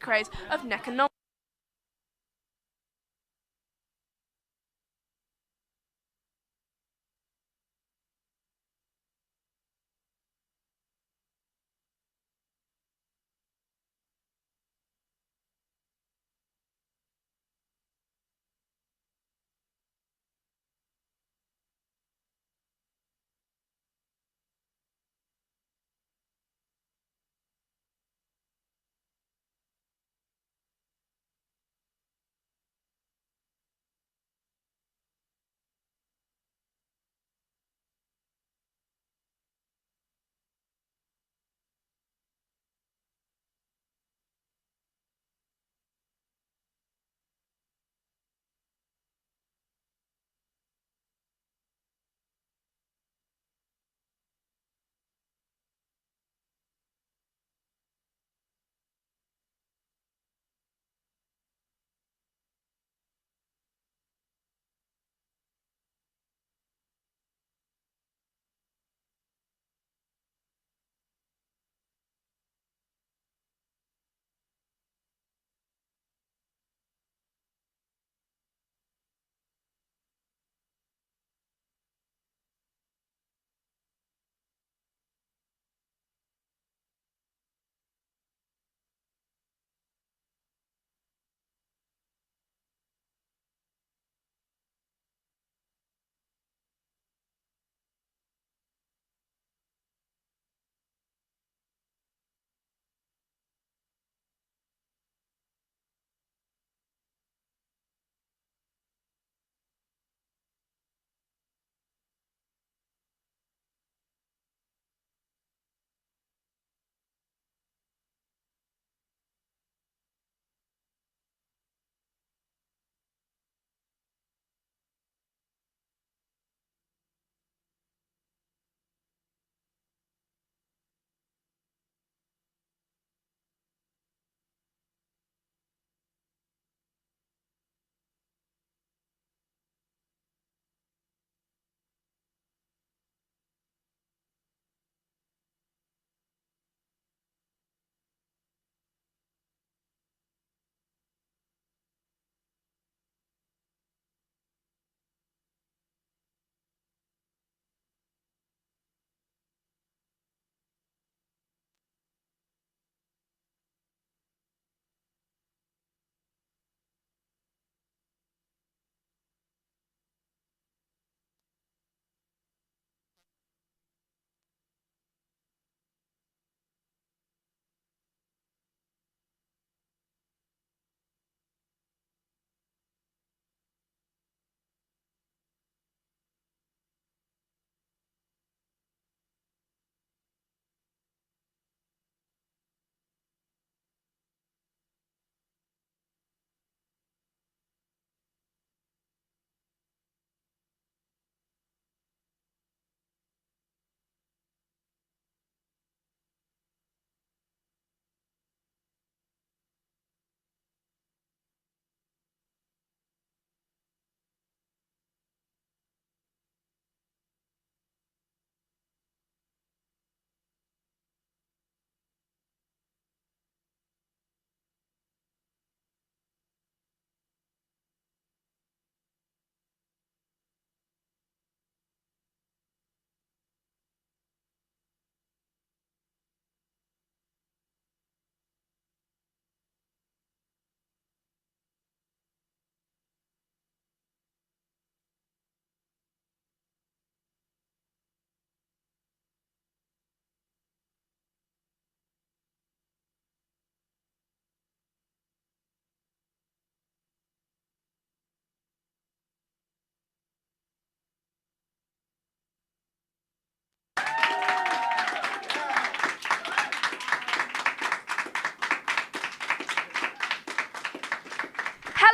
craze of NekNominate.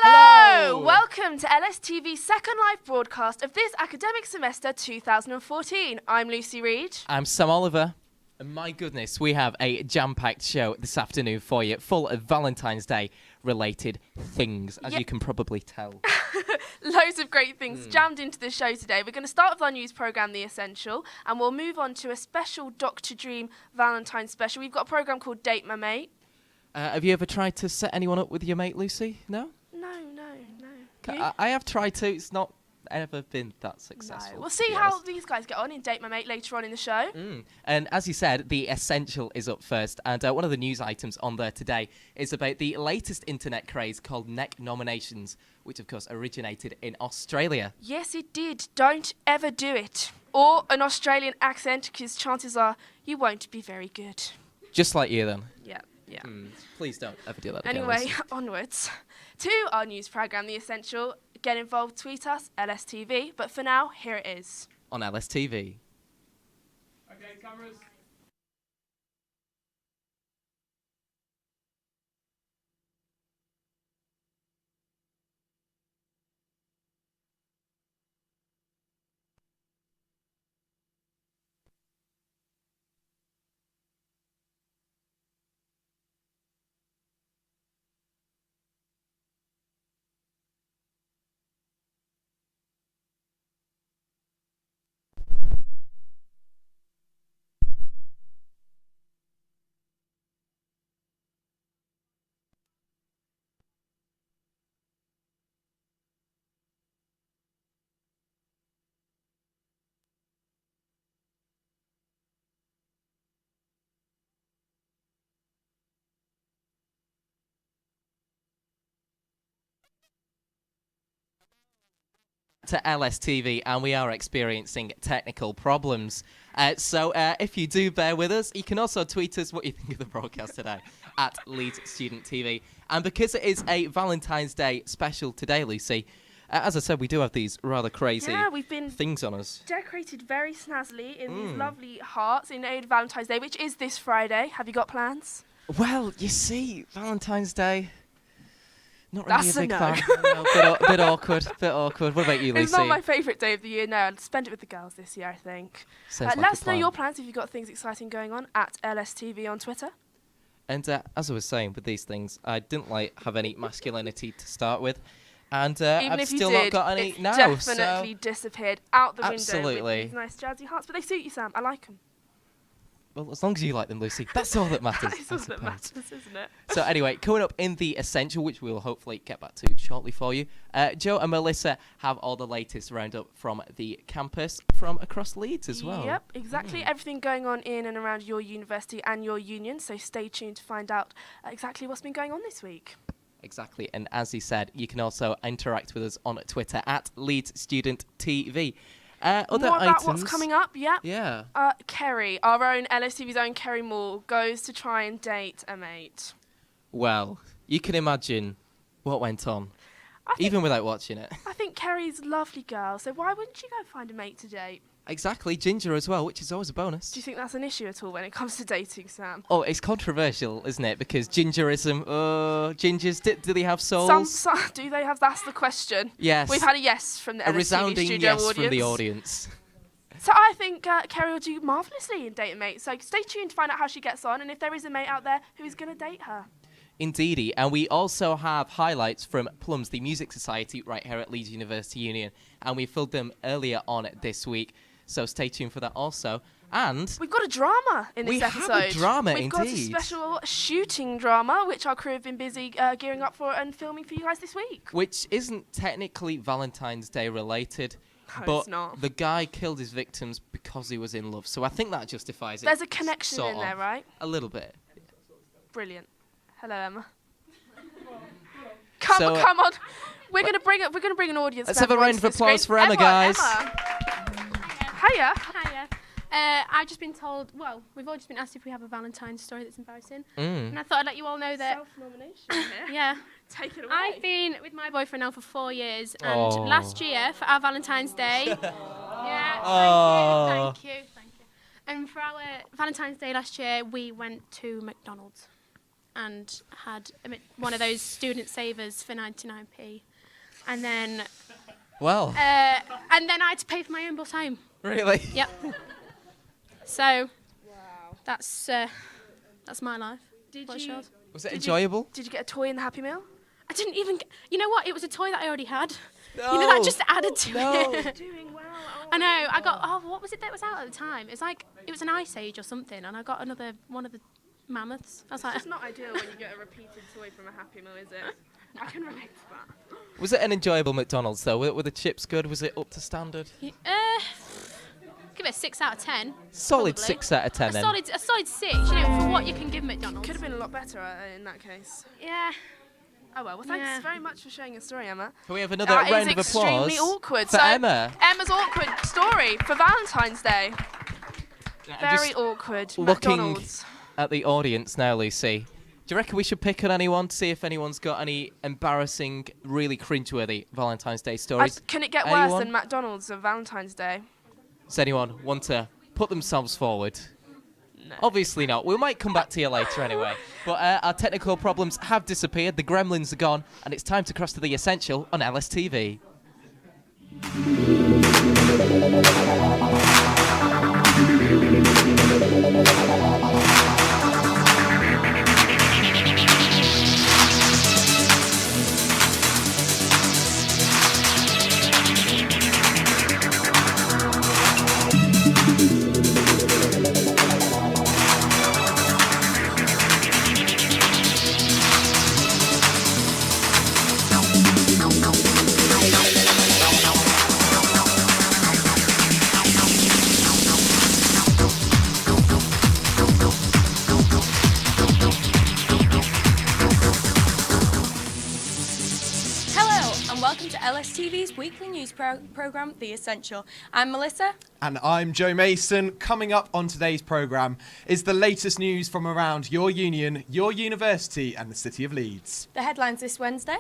Hello! Welcome to LSTV's second live broadcast of this academic semester 2014. I'm Lucy Reed. I'm Sam Oliver. And my goodness, we have a jam-packed show this afternoon for you, full of Valentine's Day related things, as you can probably tell. Loads of great things jammed into the show today. We're going to start with our news programme, The Essential, and we'll move on to a special Dr. Dream Valentine special. We've got a programme called Date My Mate. Have you ever tried to set anyone up with your mate, Lucy? No? No. You? I have tried to. It's not ever been that successful. No. We'll see how these guys get on in Date My Mate later on in the show. And as you said, the Essential is up first. And one of the news items on there today is about the latest internet craze called NekNominations, which, of course, originated in Australia. Yes, it did. Don't ever do it. Or an Australian accent, because chances are you won't be very good. Just like you, then. Yeah. Please don't ever do that again. Anyway, Lucy. onwards to our news programme, The Essential. Get involved, tweet us, LSTV. But for now, here it is. On LSTV. Okay, cameras. To LSTV, and we are experiencing technical problems. So if you do bear with us, you can also tweet us what you think of the broadcast today at Leeds Student TV. And because it is a Valentine's Day special today, Lucy, as I said, we do have these rather crazy we've been things on us. decorated very snazzily in these lovely hearts in aid of Valentine's Day, which is this Friday. Have you got plans? Well, you see, Valentine's Day, not really That's a a big no. fan. No, bit awkward. What about you, Lucy? It's not my favourite day of the year. No, I'll spend it with the girls this year, I think. Sounds like Let a us know plan. your plans if you've got things exciting going on at LSTV on Twitter. And as I was saying, with these things, I didn't have any masculinity to start with, and Even I've if you still did, not got any it now. definitely So disappeared out the window Absolutely. with these nice jazzy hearts. But they suit you, Sam. I like them. well, as long as you like them, Lucy, that's all that matters. That's I all that suppose. matters, isn't it? So anyway, coming up in the Essential, which we'll hopefully get back to shortly for you, Joe and Melissa have all the latest roundup from the campus from across Leeds as well. Yep, exactly. Everything going on in and around your university and your union. So stay tuned to find out exactly what's been going on this week. Exactly, and as he said, you can also interact with us on Twitter at Leeds Student TV. Other More about items. what's coming up, yep. Yeah. Kerry, our own LSTV's own Kerry Moore, goes to try and date a mate. Well, you can imagine what went on, I think, even without watching it. I think Kerry's a lovely girl, so why wouldn't you go find a mate to date? Exactly, ginger as well, which is always a bonus. Do you think that's an issue at all when it comes to dating, Sam? Oh, it's controversial, isn't it? Because gingerism, gingers, do they have souls? Some, do they have? That's the question. Yes. We've had a yes from the a LSTV resounding studio yes audience. from the audience. So I think Kerry will do marvellously in Date a Mate. So stay tuned to find out how she gets on and if there is a mate out there who is going to date her. Indeedy, and we also have highlights from Plums, the Music Society, right here at Leeds University Union, and we filled them earlier on this week, so stay tuned for that also. And we've got a drama in this we episode. have a drama, We've got a indeed. special shooting drama, which our crew have been busy gearing up for and filming for you guys this week. which isn't technically Valentine's Day related, No, but it's not. the guy killed his victims because he was in love, so I think that justifies it. There's a connection sort in there, of. right? A little bit. Brilliant. Hello, Emma. Come So, on. We're gonna bring an audience. Let's have a member round onto of the applause screen. for Emma, guys. Emma. Hiya. Hiya. I've just been told, well, we've all just been asked if we have a Valentine's story that's embarrassing. And I thought I'd let you all know that, Self-nomination here. yeah, Take it away. I've been with my boyfriend now for 4 years. And Oh. last year, for our Valentine's Day, yeah, Oh. thank you. And for our Valentine's Day last year, we went to McDonald's and had one of those student savers for 99p. And then, Well, I had to pay for my own bus home. really? Yep. So, that's my life. What's yours? Was it Did enjoyable? Did you get a toy in the Happy Meal? I didn't even. You know what? It was a toy that I already had. No. You know that just added to No. it. Doing well. I know. I got. Oh, what was it that was out at the time? It was an Ice Age or something, and I got one of the mammoths. I was like, It's not ideal when you get a repeated toy from a Happy Meal, is it? I can relate to that. Was it an enjoyable McDonald's though? Were the chips good? Was it up to standard? give it a 6 out of 10. Solid probably. 6 out of 10 A then. solid 6, you know, for what you can give McDonald's. Could have been a lot better in that case. Yeah. Oh well, thanks Yeah. very much for sharing your story, Emma. Can we have another That round is of applause extremely awkward. for So, Emma? Emma's awkward story for Valentine's Day. I'm Very just awkward. looking McDonald's. at the audience now, Lucy. Do you reckon we should pick on anyone to see if anyone's got any embarrassing, really cringeworthy Valentine's Day stories? Can it get worse Anyone? than McDonald's of Valentine's Day? Does anyone want to put themselves forward? No. Obviously not. We might come back to you later anyway. But our technical problems have disappeared, the gremlins are gone, and it's time to cross to the essential on LSTV. Hello and welcome to LSTV's weekly news programme, The Essential. I'm Melissa. And I'm Joe Mason. Coming up on today's programme is the latest news from around your union, your university and the city of Leeds. The headlines this Wednesday.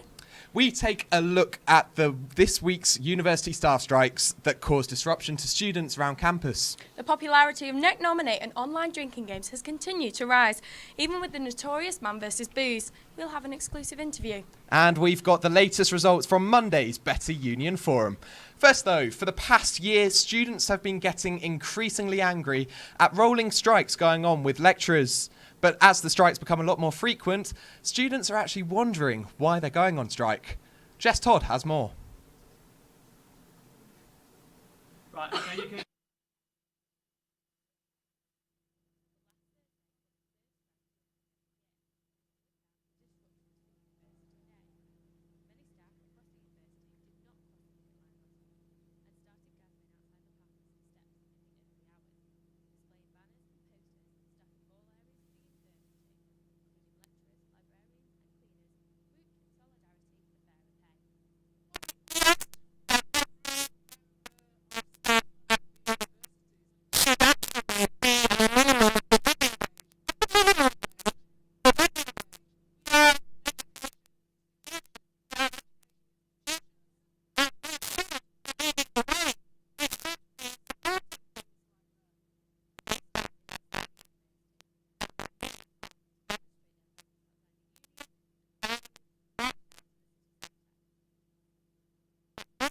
We take a look at this week's university staff strikes that caused disruption to students around campus. The popularity of NekNominate and online drinking games has continued to rise, even with the notorious Man vs Booze. We'll have an exclusive interview. And we've got the latest results from Monday's Better Union Forum. First though, for the past year, students have been getting increasingly angry at rolling strikes going on with lecturers. But as the strikes become a lot more frequent, students are actually wondering why they're going on strike. Jess Todd has more. Right, okay, you can...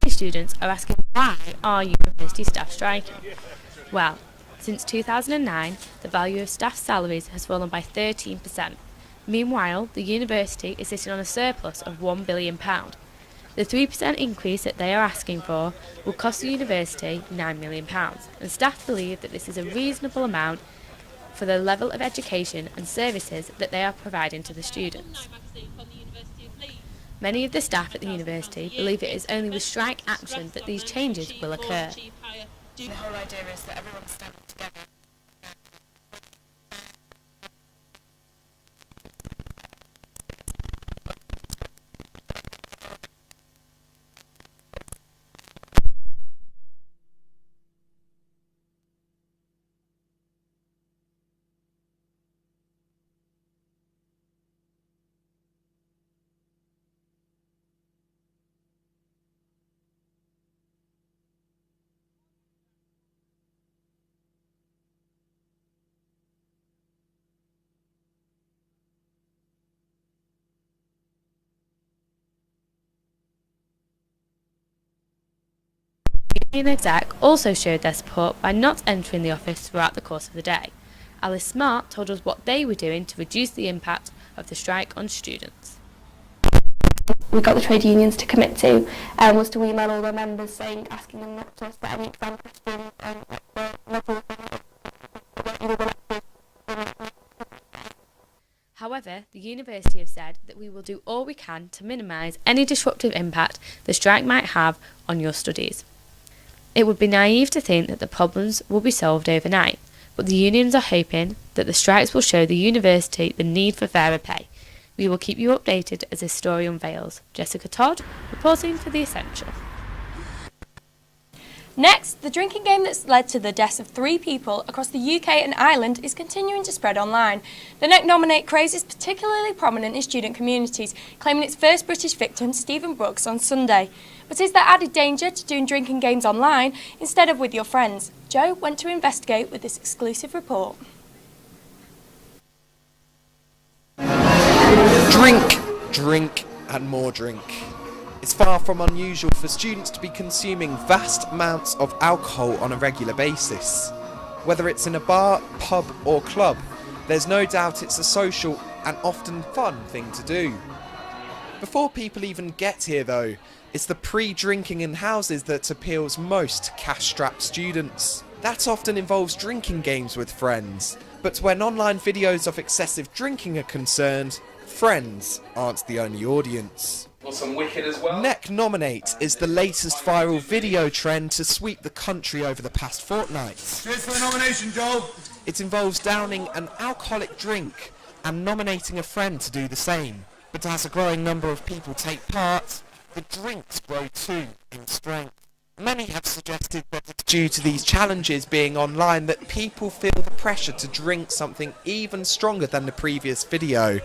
Students are asking why are university staff striking? Well, since 2009, the value of staff salaries has fallen by 13%. Meanwhile, the university is sitting on a surplus of £1 billion. The 3% increase that they are asking for will cost the university £9 million, and staff believe that this is a reasonable amount for the level of education and services that they are providing to the students. Many of the staff at the university believe it is only with strike action that these changes will occur. The whole idea is that everyone's standing together. The union exec also showed their support by not entering the office throughout the course of the day. Alice Smart told us what they were doing to reduce the impact of the strike on students. We got the trade unions to commit to was to email all their members asking them not to set any exam questions However, the university have said that we will do all we can to minimise any disruptive impact the strike might have on your studies. It would be naive to think that the problems will be solved overnight, but the unions are hoping that the strikes will show the university the need for fairer pay. We will keep you updated as this story unveils. Jessica Todd, reporting for The Essential. Next, the drinking game that's led to the deaths of 3 people across the UK and Ireland is continuing to spread online. The NekNominate craze is particularly prominent in student communities, claiming its first British victim, Stephen Brooks, on Sunday. But is there added danger to doing drinking games online instead of with your friends? Joe went to investigate with this exclusive report. Drink, and more drink. It's far from unusual for students to be consuming vast amounts of alcohol on a regular basis. Whether it's in a bar, pub or club, there's no doubt it's a social and often fun thing to do. Before people even get here though, it's the pre-drinking in houses that appeals most cash-strapped students. That often involves drinking games with friends, but when online videos of excessive drinking are concerned, friends aren't the only audience. Got some wicked as well. NekNominate is the latest viral video trend to sweep the country over the past fortnight. Cheers for the nomination, Joel. It involves downing an alcoholic drink and nominating a friend to do the same. But as a growing number of people take part, the drinks grow too in strength. Many have suggested that it's due to these challenges being online that people feel the pressure to drink something even stronger than the previous video.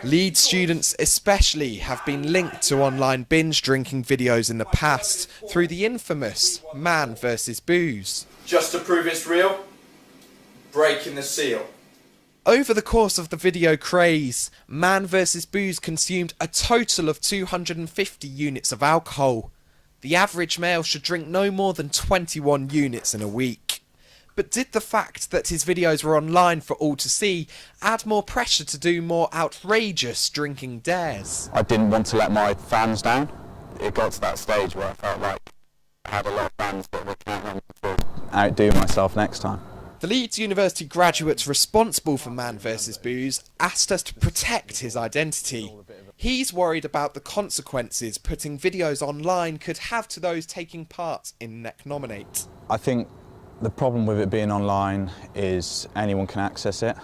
Leeds students especially have been linked to online binge drinking videos in the past through the infamous Man vs Booze. Just to prove it's real, breaking the seal. Over the course of the video craze, Man vs Booze consumed a total of 250 units of alcohol. The average male should drink no more than 21 units in a week. But did the fact that his videos were online for all to see add more pressure to do more outrageous drinking dares? I didn't want to let my fans down. It got to that stage where I felt like I had a lot of fans, but they can't outdo myself next time. The Leeds University graduate responsible for Man vs Booze asked us to protect his identity. He's worried about the consequences putting videos online could have to those taking part in NekNominate. I think the problem with it being online is anyone can access it,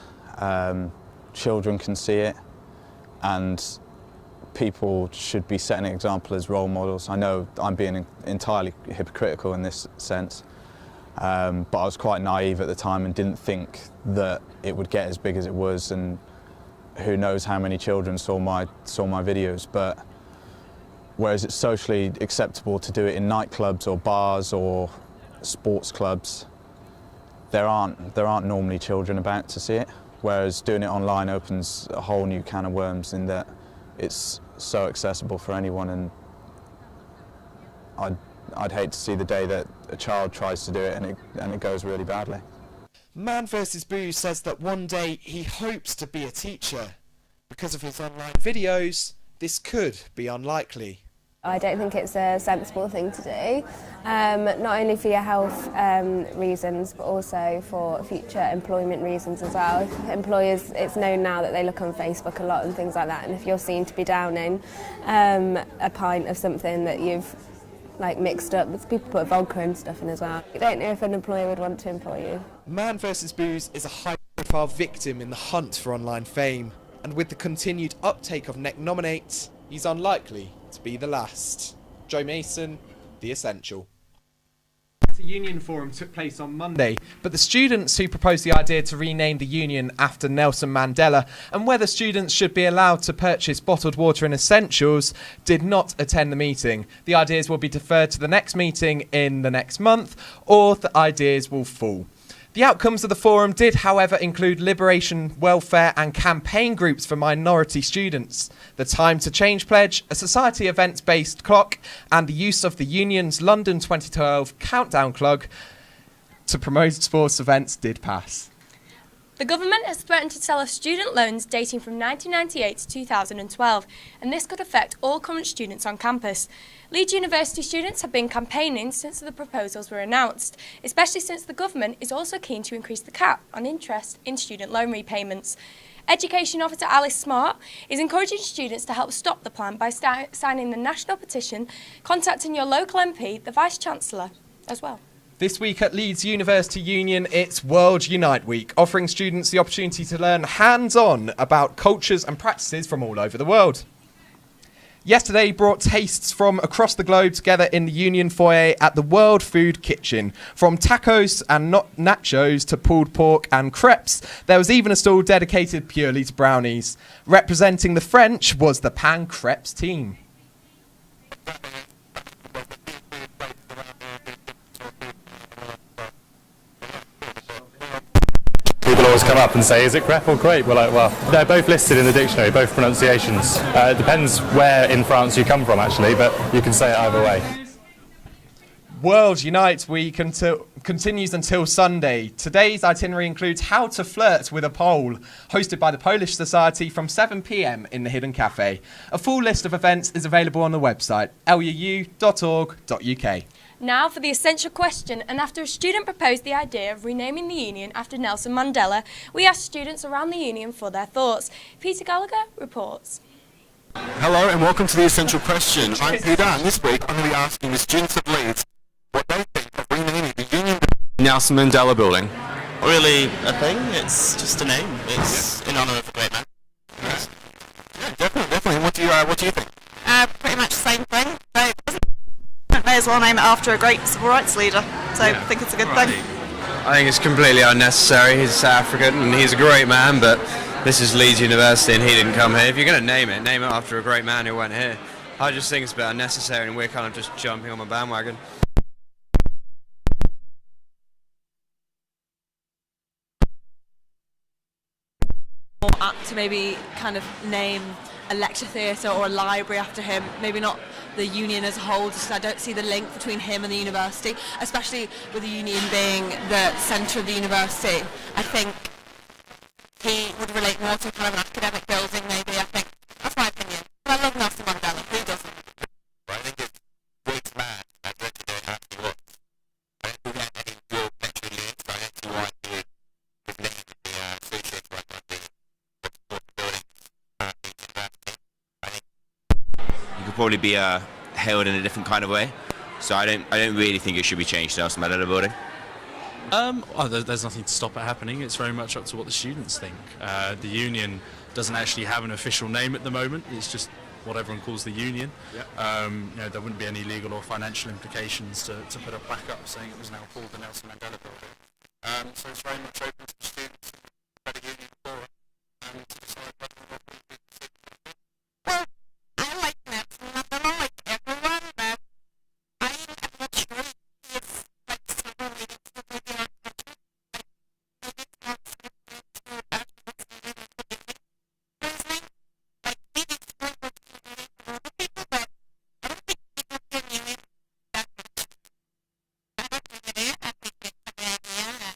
children can see it, and people should be setting an example as role models. I know I'm being entirely hypocritical in this sense, but I was quite naive at the time and didn't think that it would get as big as it was, and who knows how many children saw my videos. But whereas it's socially acceptable to do it in nightclubs or bars or sports clubs, there aren't normally children about to see it, whereas doing it online opens a whole new can of worms in that it's so accessible for anyone, and I'd hate to see the day that a child tries to do it and it goes really badly. Man vs Booze says that one day he hopes to be a teacher. Because of his online videos, this could be unlikely. I don't think it's a sensible thing to do, not only for your health reasons, but also for future employment reasons as well. If employers, it's known now that they look on Facebook a lot and things like that, and if you're seen to be downing a pint of something that you've mixed up, people put vodka and stuff in as well. I don't know if an employer would want to employ you. Man vs Booze is a high-profile victim in the hunt for online fame, and with the continued uptake of NekNominate, he's unlikely to be the last. Joe Mason, The Essential. The union forum took place on Monday, but the students who proposed the idea to rename the union after Nelson Mandela and whether students should be allowed to purchase bottled water and essentials did not attend the meeting. The ideas will be deferred to the next meeting in the next month, or the ideas will fall. The outcomes of the forum did, however, include liberation, welfare and campaign groups for minority students, the Time to Change pledge, a society events-based clock, and the use of the union's London 2012 countdown clock to promote sports events did pass. The government has threatened to sell us student loans dating from 1998 to 2012, and this could affect all current students on campus. Leeds University students have been campaigning since the proposals were announced, especially since the government is also keen to increase the cap on interest in student loan repayments. Education Officer Alice Smart is encouraging students to help stop the plan by signing the national petition, contacting your local MP, the Vice-Chancellor as well. This week at Leeds University Union, it's World Unite Week, offering students the opportunity to learn hands-on about cultures and practices from all over the world. Yesterday brought tastes from across the globe together in the Union foyer at the World Food Kitchen. From tacos and nachos to pulled pork and crepes, there was even a stall dedicated purely to brownies. Representing the French was the Pan Crepes team. People always come up and say, is it crepe or crepe? We're like, well, they're both listed in the dictionary, both pronunciations. It depends where in France you come from, actually, but you can say it either way. World Unite Week continues until Sunday. Today's itinerary includes How to Flirt with a Pole, hosted by the Polish Society from 7 p.m. in the Hidden Cafe. A full list of events is available on the website, luu.org.uk. Now for the essential question, and after a student proposed the idea of renaming the union after Nelson Mandela, we asked students around the union for their thoughts. Peter Gallagher reports. Hello and welcome to the essential question. I'm Peter, and this week I'm going to be asking the students of Leeds what they think of renaming the union Nelson Mandela building. Really a thing, it's just a name. It's in honour of a great man. Yes. Yeah, definitely. What do you think? Pretty much the same thing. May as well name it after a great civil rights leader, so I think it's a good thing. I think it's completely unnecessary. He's South African and he's a great man, but this is Leeds University and he didn't come here. If you're going to name it after a great man who went here. I just think it's a bit unnecessary and we're kind of just jumping on the bandwagon. More apt to maybe kind of name a lecture theatre or a library after him, maybe not the union as a whole, just 'cause I don't see the link between him and the university, especially with the union being the centre of the university. I think he would relate more to kind of an academic building, maybe. I think that's my opinion. But I love Nelson Mandela. Who doesn't? I think it's great man. I bet you don't have to watch. I don't think we had any real lecture leads, but I don't see why he would name the associated right now the building You could probably be hailed in a different kind of way. So I don't really think it should be changed to Nelson Mandela building. There's nothing to stop it happening. It's very much up to what the students think. The union doesn't actually have an official name at the moment. It's just what everyone calls the union. Yep. There wouldn't be any legal or financial implications to put a plaque up saying it was now called the Nelson Mandela building. So it's very much open to the students and the union forum to decide whether or not we Well, I like Nelson Mandela, like everyone, but I'm not sure if like several meetings with maybe our country, like maybe it's not so great to advocate personally. Like maybe it's more for other people, but I don't think people can use it that much. I don't think it is. I think it's a good idea that I don't know.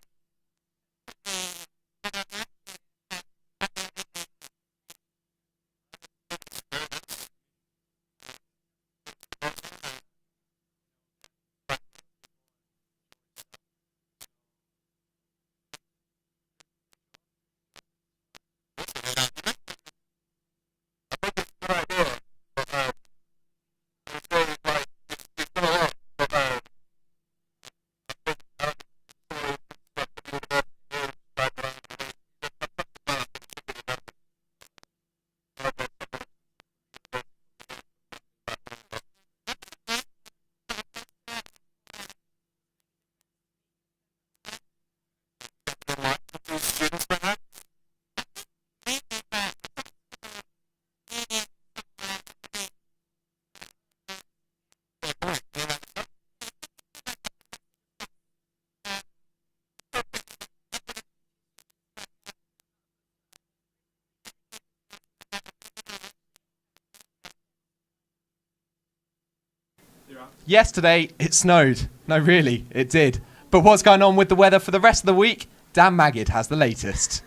Yesterday, it snowed. No, really, it did. But what's going on with the weather for the rest of the week? Dan Maggid has the latest.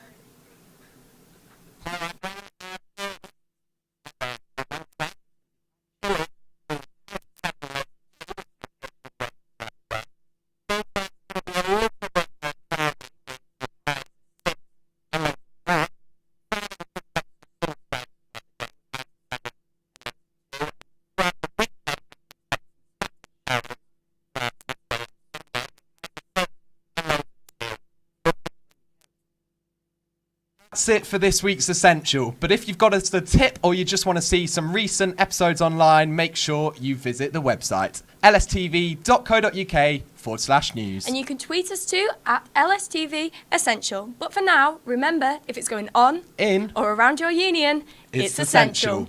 That's it for this week's Essential. But if you've got us a tip or you just want to see some recent episodes online, make sure you visit the website lstv.co.uk/news. And you can tweet us too at LSTV Essential. But for now, remember, if it's going on, in, or around your union, it's essential.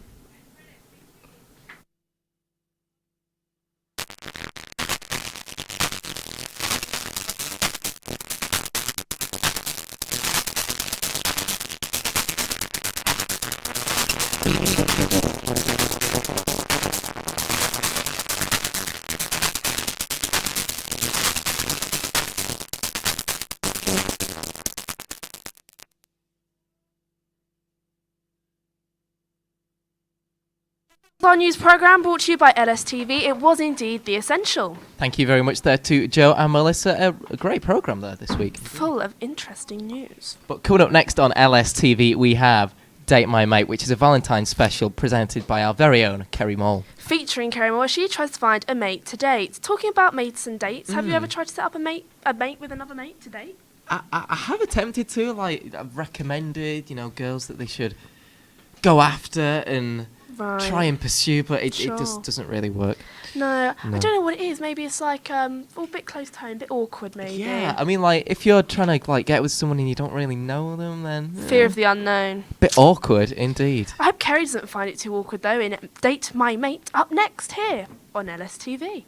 Our news programme brought to you by LSTV. It was indeed The Essential. Thank you very much there to Joe and Melissa. A great programme there this week. Full of interesting news. But coming up next on LSTV, we have Date My Mate, which is a Valentine special presented by our very own Kerry Moll. Featuring Kerry Moore, she tries to find a mate to date. Talking about mates and dates, have you ever tried to set up a mate with another mate to date? I have attempted to, like, I've recommended, girls that they should go after and try and pursue, but it just doesn't really work. No, I don't know what it is. Maybe it's like a bit close to home, a bit awkward maybe. Yeah, I mean, like, if you're trying to, like, get with someone and you don't really know them, then... Fear of the unknown. Bit awkward, indeed. I hope Kerry doesn't find it too awkward, though, in Date My Mate, up next here on LSTV.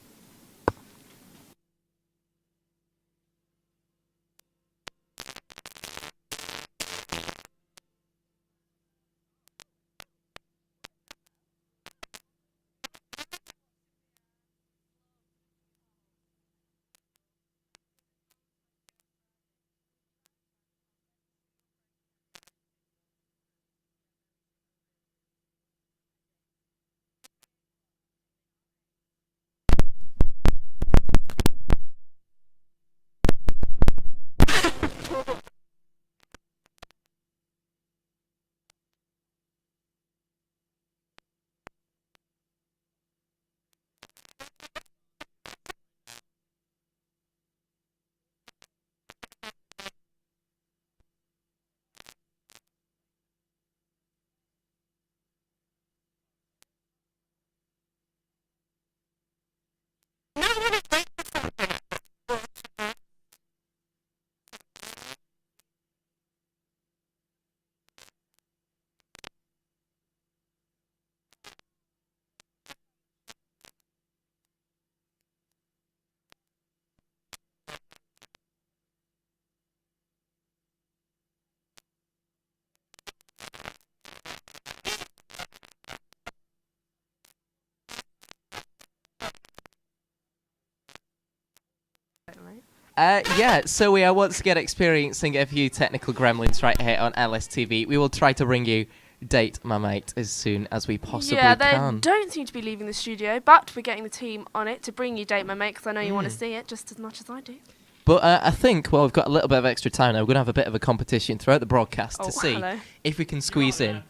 So we are once again experiencing a few technical gremlins right here on LSTV. We will try to bring you Date My Mate as soon as we possibly can. can. They don't seem to be leaving the studio, but we're getting the team on it to bring you Date My Mate, because I know you want to see it just as much as I do. But I think, we've got a little bit of extra time now. We're going to have a bit of a competition throughout the broadcast to see if we can squeeze in.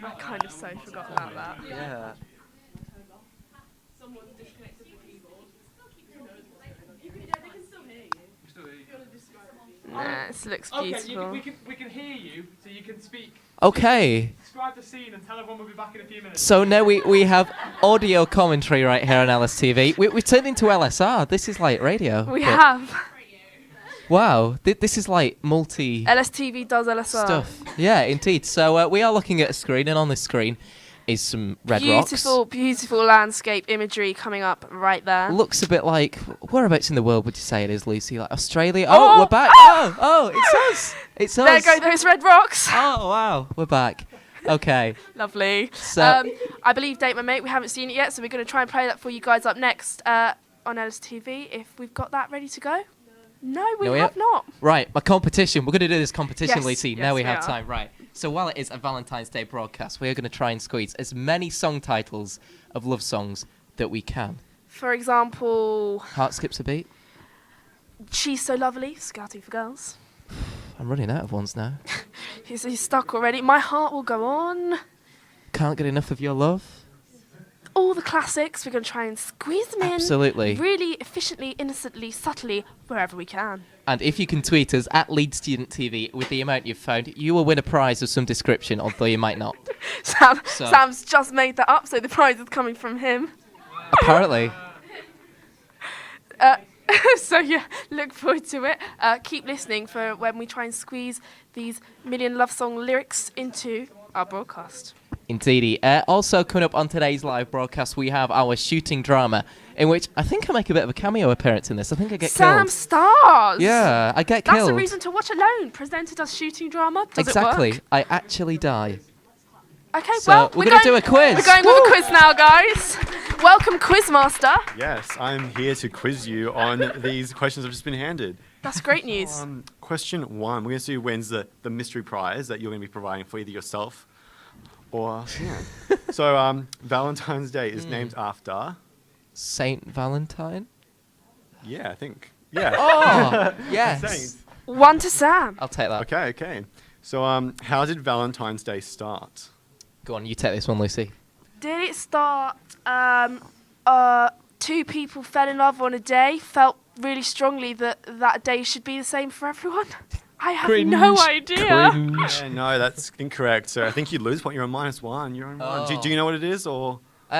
I kind of so forgot about that. Yeah. Nah, this looks beautiful. Okay, we can hear you, so you can speak. Okay. Describe the scene and tell everyone we'll be back in a few minutes. So now we have audio commentary right here on LSTV. We've turned into LSR. This is like radio. We have. Wow, this is like multi... LSTV does LSR. Stuff. Yeah, indeed. So we are looking at a screen, and on this screen is some red rocks. Beautiful landscape imagery coming up right there. Looks a bit like... Whereabouts in the world would you say it is, Lucy? Like Australia? Oh, we're back. Oh, it's us. It's us. There go those red rocks. Oh, wow. We're back. Okay. Lovely. So, I believe Date My Mate, we haven't seen it yet, so we're going to try and play that for you guys up next on LSTV, if we've got that ready to go. No, we have not. Right, my competition. We're going to do this competition, Yes, Lucy. yes, Now we we have are. time. Right. So while it is a Valentine's Day broadcast, we are going to try and squeeze as many song titles of love songs that we can. For example... Heart Skips a Beat. She's So Lovely, Scouting for Girls. I'm running out of ones now. He's stuck already. My Heart Will Go On. Can't Get Enough of Your Love. all the classics. We're going to try and squeeze them in. Absolutely. Really efficiently, innocently, subtly, wherever we can. And if you can tweet us at Leeds Student TV with the amount you've found, you will win a prize of some description, although you might not. Sam's just made that up, so the prize is coming from him. Apparently. So yeah, look forward to it. Keep listening for when we try and squeeze these million love song lyrics into our broadcast. Indeedy. Also coming up on today's live broadcast, we have our shooting drama, in which I think I make a bit of a cameo appearance in this. I think I get Sam killed. stars! Yeah, I get That's killed. a reason to watch alone. Presented as shooting drama. Does Exactly. it work? I actually die. Okay, So well, we're going to do a quiz. We're going with a quiz now, guys. Welcome, Quizmaster. Yes, I'm here to quiz you on these questions I've just been handed. That's great news. Question 1. We're going to see who wins the mystery prize that you're going to be providing for either yourself or yeah. So Valentine's Day is named after Saint Valentine? Yeah, I think. Yeah. Oh, yes. Saint. 1 to Sam. I'll take that. Okay. So how did Valentine's Day start? Go on, you take this one, Lucy. Did it start, two people fell in love on a day, felt really strongly that that day should be the same for everyone? I have no idea. Yeah, no, that's incorrect. So I think you lose point. You're on -1. You're on 1. Do you know what it is, or?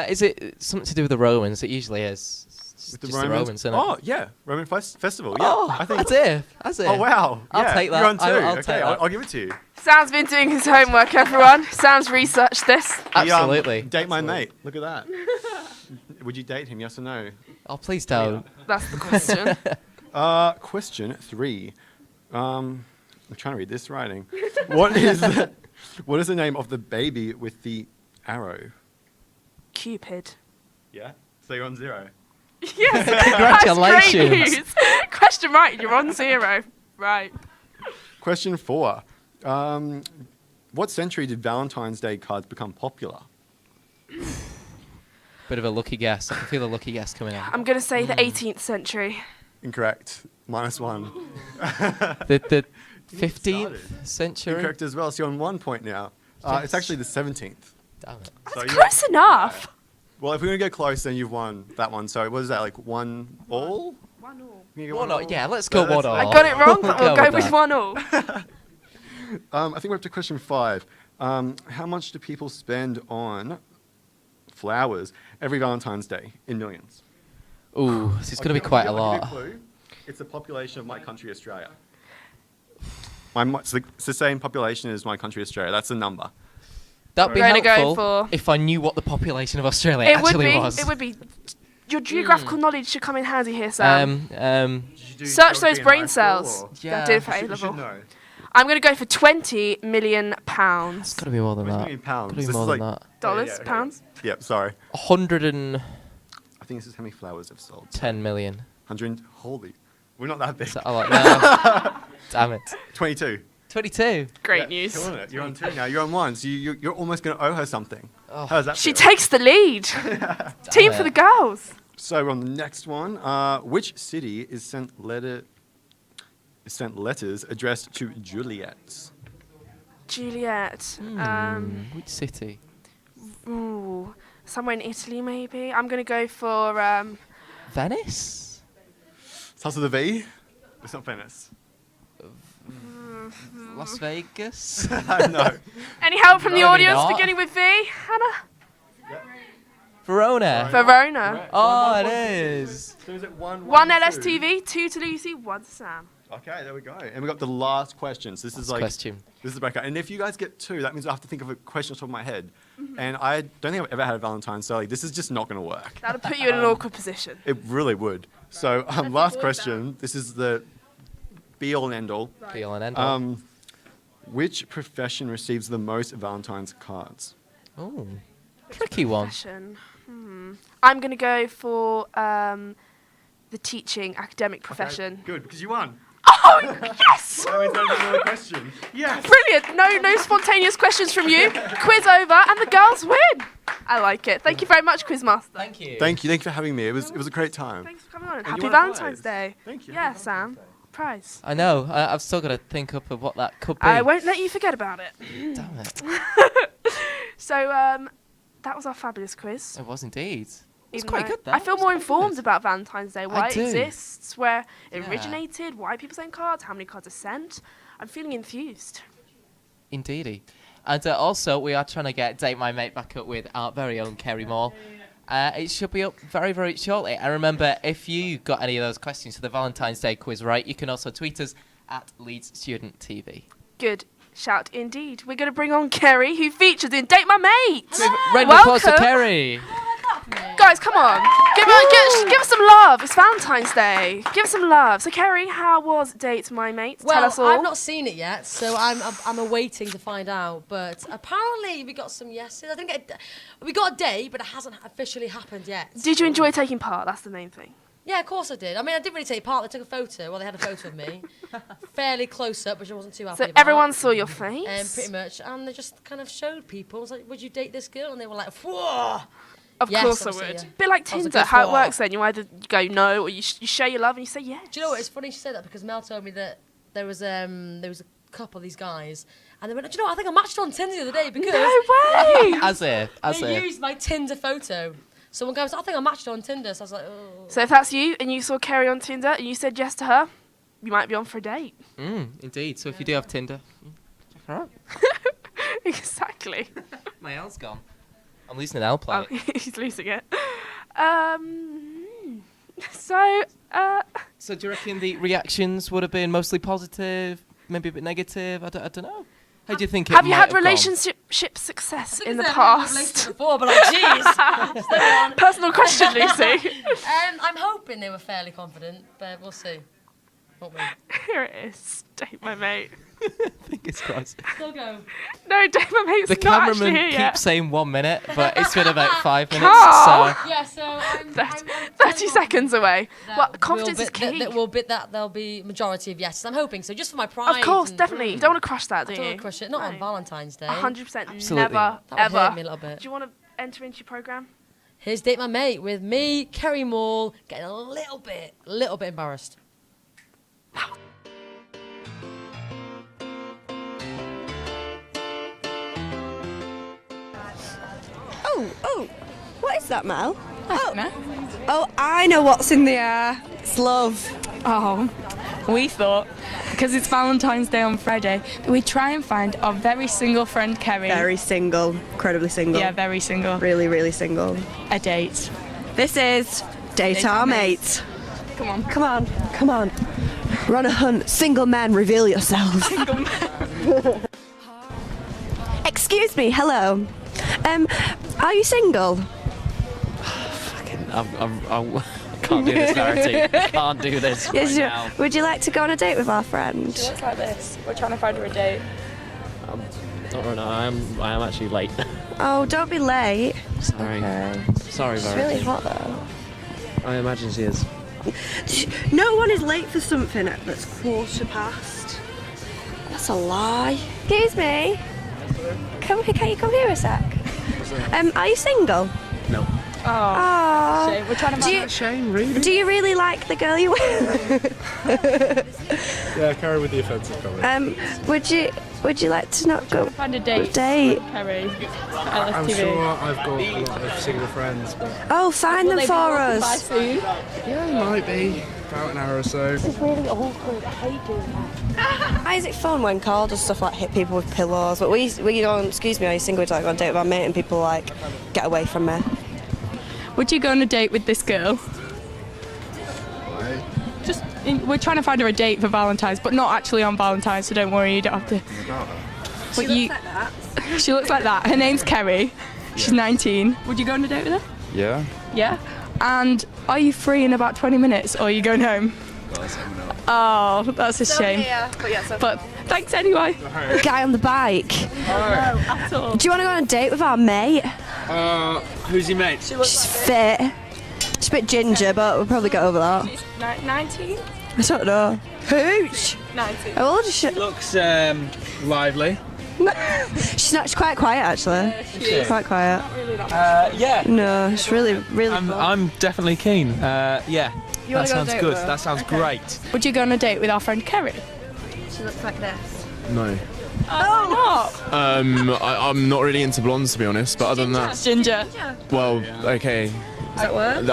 Is it something to do with the Romans? It usually is. With the Just Romans? isn't it? Oh, yeah. Roman Festival. Yeah. Oh, I think. that's it. Oh, wow. I'll Yeah, take that. You're on 2. I'll okay, take that. I'll give it to you. Sam's been doing his homework, everyone. Sam's researched this. Absolutely. Date my mate. Look at that. Would you date him, yes or no? Oh, please don't. That's the question. Question 3. I'm trying to read this writing. What is the name of the baby with the arrow? Cupid. Yeah? So you're on 0. Yes, Congratulations. That's great news. Question right, you're on 0. Right. Question 4. What century did Valentine's Day cards become popular? Bit of a lucky guess. I can feel a lucky guess coming out. I'm going to say the 18th century. Incorrect. -1. The 15th century? Incorrect as well. So you're on 1 point now. It's actually the 17th. Damn it. That's close enough. Well, if we're going to go close, then you've won that one. So what is that, like 1 all? 1 all. Can you go 1 1 all. all? Yeah, let's go 1 all. I got it wrong, but we'll go with that. 1 all. I think we're up to question 5. How much do people spend on flowers every Valentine's Day in millions? Ooh, this is going to be quite a lot. It's the population of my country, Australia. It's the same population as my country, Australia. That's the number. That'd be Gonna go helpful for- if I knew what the population of Australia It would actually be. was. It would be. Your geographical knowledge should come in handy here, Sam. Search geography those in brain high school, cells. or- Yeah, I did for A You should level. know. I'm going to go for £20 million. It's got to be more than that. Million pounds. Got to be This more is than like- that. Dollars, okay. pounds. Yep, sorry. 110 I think this is how many flowers have sold. million. 100. Holy. We're not that big. So, no. Damn it. 22. 22. Great Yeah, news. killing it. You're on 2 now. You're on 1. So you're almost going to owe her something. Oh. How does that She feel? takes the lead. Team for the girls. So we're on the next one. Which city is sent letters addressed to Juliet? Juliet. Which city? Ooh, somewhere in Italy, maybe. I'm going to go for. Venice? Starts with a V. It's not Venice. Las Vegas? No. Any help from the Maybe audience not. beginning with V? Hannah? Verona. Verona. Oh, it is. So is it 1, 1 2? LSTV, 2 to Lucy, 1 to Sam. Okay, there we go. And we got the last question. So this is Last question. This is the breakout. And if you guys get 2, that means I have to think of a question off the top of my head. And I don't think I've ever had a Valentine's Day. This is just not going to work. That'll put you in an awkward position. It really would. So last question. This is the be-all and end-all. Be all and end all. Which profession receives the most Valentine's cards? Oh, tricky one. Profession. I'm going to go for the teaching academic profession. Okay, good, because you won. Oh, yes! That means there's another question. Yes! Brilliant. No spontaneous questions from you. Quiz over and the girls win. I like it. Thank you very much, Quizmaster. Thank you. Thank you for having me. It was a great time. Thanks for coming on. And Happy you won a Valentine's prize. Day. Thank you. Yeah, Sam. Prize. I know. I've still got to think up of what that could be. I won't let you forget about it. Damn it. So, that was our fabulous quiz. It was indeed. It's Even quite though good, that. I feel more informed about Valentine's Day, why it do. exists, where it Yeah. originated, why people send cards, how many cards are sent. I'm feeling enthused. Indeedy. And also, we are trying to get Date My Mate back up with our very own Kerry Moore. It should be up very, very shortly. And remember, if you got any of those questions for the Valentine's Day quiz right, you can also tweet us at Leeds Student TV. Good shout indeed. We're going to bring on Kerry, who features in Date My Mate. Round of applause to Kerry. Guys, come on. Give us some love. It's Valentine's Day. Give us some love. So, Kerry, how was Date My Mate? Well, Tell us all. I've not seen it yet, so I'm awaiting to find out. But apparently we got some yeses. I think we got a date, but it hasn't officially happened yet. Did you enjoy taking part? That's the main thing. Yeah, of course I did. I mean, I didn't really take part. They took a photo. Well, they had a photo of me, fairly close up, which I wasn't too happy So about. everyone saw your face? Pretty much. And they just kind of showed people. I was like, would you date this girl? And they were like, whoa. Of Yes, course I obviously, would. yeah. Bit like I was Tinder, good how it for- works then. You either go no or you share your love and you say yes. Do you know what? It's funny she said that because Mel told me that there was a couple of these guys and they went, do you know what? I think I matched on Tinder the other day because... No way! As if. They used my Tinder photo. So one guy was like, I think I matched on Tinder. So I was like, oh. So if that's you and you saw Kerry on Tinder and you said yes to her, you might be on for a date. Indeed. So if you do have Tinder, check her out. Exactly. My L's gone. I'm losing an L plate. Oh, he's losing it. So do you reckon the reactions would have been mostly positive, maybe a bit negative? I don't know. How do you think it have you might had have relationship success in the I've had a past? relationship before, but like, jeez. Personal question, Lucy. I'm hoping they were fairly confident, but we'll see. Won't we? Here it is. Date My Mate. Fingers crossed. Still go. No, Date My Mate's The not actually cameraman here keeps yet. saying 1 minute, but it's been about 5 minutes. Carl! So Yeah, so I'm 30 seconds away. Well, confidence is key. There'll be majority of yeses. I'm hoping so, just for my pride. Of course, and- definitely. You don't want to crush that, do I you? don't want to crush it. Not on No. Valentine's Day. 100%. Absolutely. Never, That would ever. hurt me a little bit. Do you want to enter into your programme? Here's Date My Mate with me, Kerry Moore, getting a little bit embarrassed. Oh, what is that, Mel? Oh, I know what's in the air. It's love. Oh, we thought, because it's Valentine's Day on Friday, we'd try and find our very single friend Kerry. Very single, incredibly single. Yeah, very single. Really, really single. A date. This is Date Our Mate. Come on. Come on, come on. We're on a hunt. Single men, reveal yourselves. Single man. Excuse me, hello. Are you single? I can't do this narrative. Can't do this Yes, right now. Would you like to go on a date with our friend? She looks like this. We're trying to find her a date. Not right now. I am actually late. Oh, don't be late. Sorry. Okay. Sorry, It's Verity. really hot though. I imagine she is. No one is late for something that's 1:15. That's a lie. Excuse me. Can you come here a sec? Are you single? No. Oh. Shame. We're trying to Do find you, out. Shame, really? Do you really like the girl you're with? Yeah, carry with the offensive comment. Would you like to not go? Find a date. Date. Kerry. I'm LSTV. sure I've got a lot of single friends, but Oh, find them for us. Soon? yeah, it might be about an hour or so. This is really awkward. I hate doing that. Why is it fun when Carl does stuff like hit people with pillows? But we go on, excuse me, are you single? We'd like go on a date with our mate and people like, get away from me. Would you go on a date with this girl? We're trying to find her a date for Valentine's, but not actually on Valentine's, so don't worry, you don't have to. But She looks like that. She looks like that. Her name's Kerry. She's 19. Would you go on a date with her? Yeah. Yeah. And are you free in about 20 minutes, or are you going home? Oh, that's a shame. But thanks anyway. The guy on the bike. At all. Do you want to go on a date with our mate? Who's your mate? She's fit. She's a bit ginger, but we'll probably get over that. She's 19? I don't know. Hooch! 19. Oh, she looks lively. she's quite quiet actually. is. Quite quiet. Yeah. No, she's really fun. I'm definitely keen. Yeah. You wanna That go on a sounds date good. with her? That sounds Okay. great. Would you go on a date with our friend Kerry? She looks like this. No. I'm not really into blondes, to be honest. But other than that, Ginger. well, okay. Does that work?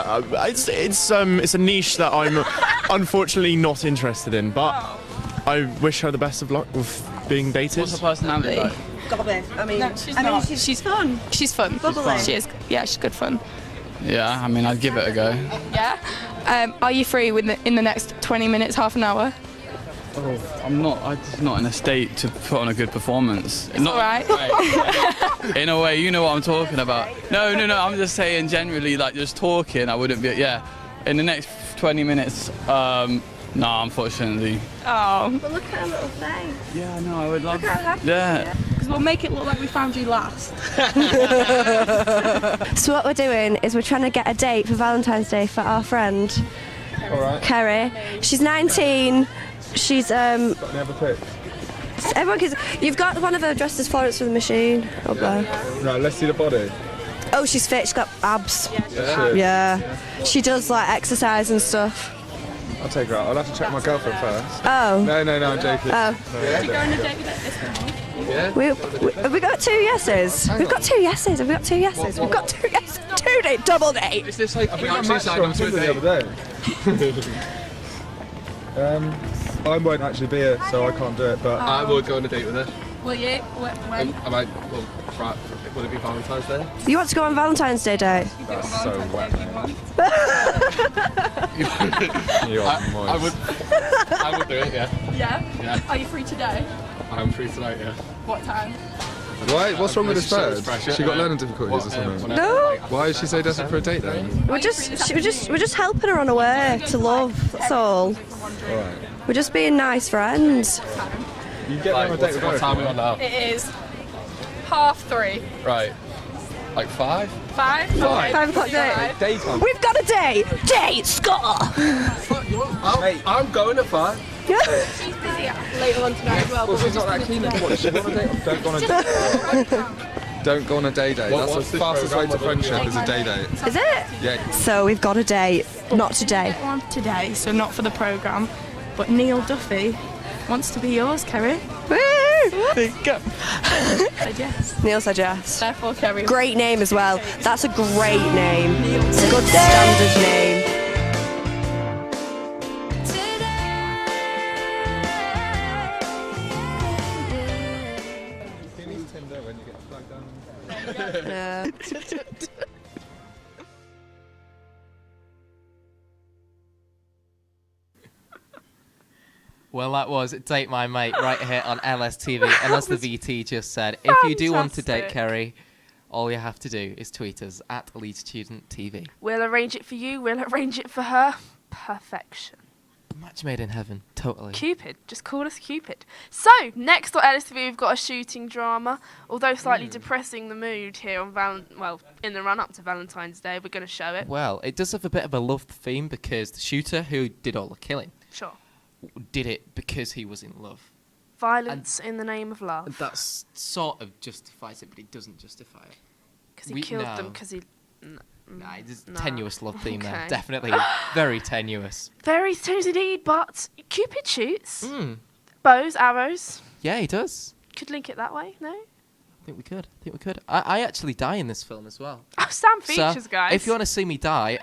It's a niche that I'm unfortunately not interested in. But I wish her the best of luck with being dated. What's her personality like? She's fun. She's fun. Bubbly. She is. Yeah, she's good fun. Yeah, I mean, I'd give it a go. Yeah. Are you free in the next 20 minutes, half an hour? Oh, I'm just not in a state to put on a good performance. It's all right. In a way, you know what I'm talking about. No, I'm just saying generally, like just talking, I wouldn't be, yeah. In the next 20 minutes, no, unfortunately. Oh. But look at her little face. Yeah, no, I would love. Look how happy Yeah. Because we'll make it look like we found you last. So what we're doing is we're trying to get a date for Valentine's Day for our friend, Kerry. She's 19. She's Never pick. You've got one of her dresses Florence from the Machine up there. No, let's see the body. Oh, she's fit. She's got abs. Yeah. Yeah. She does like exercise and stuff. I'll take her out. I'll have to check my girlfriend first. Oh. No, I'm joking. Oh. Yeah. Have we got 2 yeses? We've got 2 yeses. Have we got 2 yeses? We've got 2 yeses. 2 date, double date. Is this like I think I actually signed on Tinder the other day. I won't actually be here, so I can't do it. But I will go on a date with her. Will you? When? Will it be Valentine's Day? You want to go on Valentine's Day date? That's so wet. I would do it. Yeah. Yeah? Are you free today? I'm free tonight. Yeah. What time? Why? What's wrong with this bird? She got learning difficulties or something? No. Why is she so desperate for a date then? We're just helping her on her way to love. That's all. Alright. We're just being nice friends. You get on a date with her. What time are we on now? It is 2:30. Right. Like 5? 5? Okay. 5 o'clock date. Daytime. We've got a date. Date, Scott. I'm going at 5. She's busy later on tonight as well. Well, she's not that keen on what? She want a date? Don't go on a date. Don't go on a day date. That's the fastest way to friendship is a day date. Is it? Yeah. So we've got a date. Not today. Not today, so not for the programme. But Neil Duffy wants to be yours, Kerry. Woo! There you go. Said yes. Neil said yes. Therefore, Kerry. Great name as well. That's a great name. It's a good standard name. Yeah. Well, that was Date My Mate right here on LSTV. And as the VT just said, if you do want to date Fantastic. Kerry, all you have to do is tweet us at Leeds Student TV. We'll arrange it for you. We'll arrange it for her. Perfection. Match made in heaven, totally. Cupid. Just call us Cupid. So, next on LSTV, we've got a shooting drama. Although slightly depressing the mood here on in the run-up to Valentine's Day, we're going to show it. Well, it does have a bit of a love theme because the shooter who did all the killing Sure. did it because he was in love. Violence in the name of love. That sort of justifies it, but it doesn't justify it. Because he killed them because he... Nah, there's a tenuous love theme there. Okay. Definitely very tenuous. Very tenuous indeed, but Cupid shoots. Bows, arrows. Yeah, he does. Could link it that way, no? I think we could. I actually die in this film as well. Oh, Sam features, so, guys. if you want to see me die,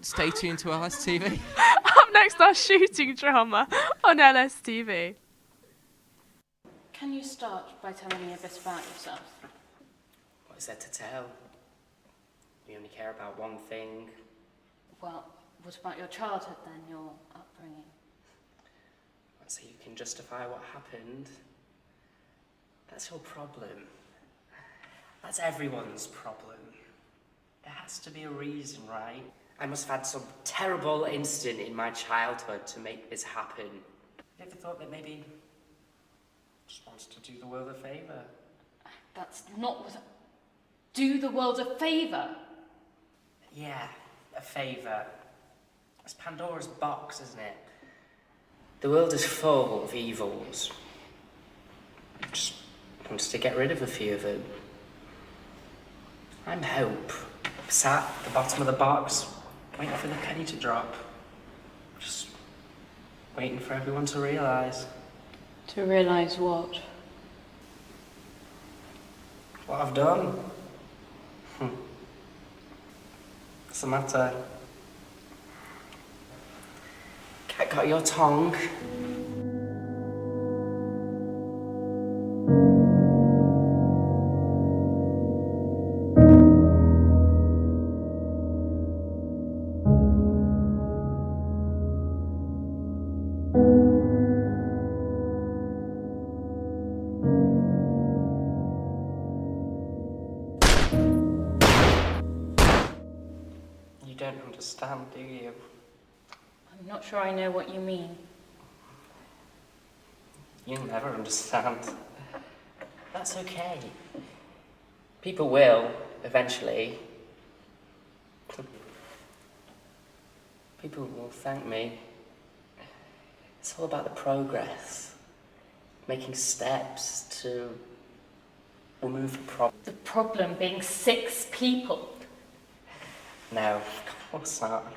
stay tuned to LSTV. Up next, our shooting drama on LSTV. Can you start by telling me a bit about yourself? What is there to tell? We only care about one thing. Well, what about your childhood then, your upbringing? So you can justify what happened. That's your problem. That's everyone's problem. There has to be a reason, right? I must have had some terrible incident in my childhood to make this happen. Have you ever thought that maybe I just wants to do the world a favour? That's not what... Do the world a favour? Yeah, a favour. It's Pandora's box, isn't it? The world is full of evils. Just wants to get rid of a few of them. I'm Hope, sat at the bottom of the box, waiting for the penny to drop. Just waiting for everyone to realise. To realise what? What I've done? What's the matter? Cat got your tongue? You don't understand, do you? I'm not sure I know what you mean. You'll never understand. That's okay. People will, eventually. People will thank me. It's all about the progress. Making steps to remove the problem. The problem being 6 people. No, of course not.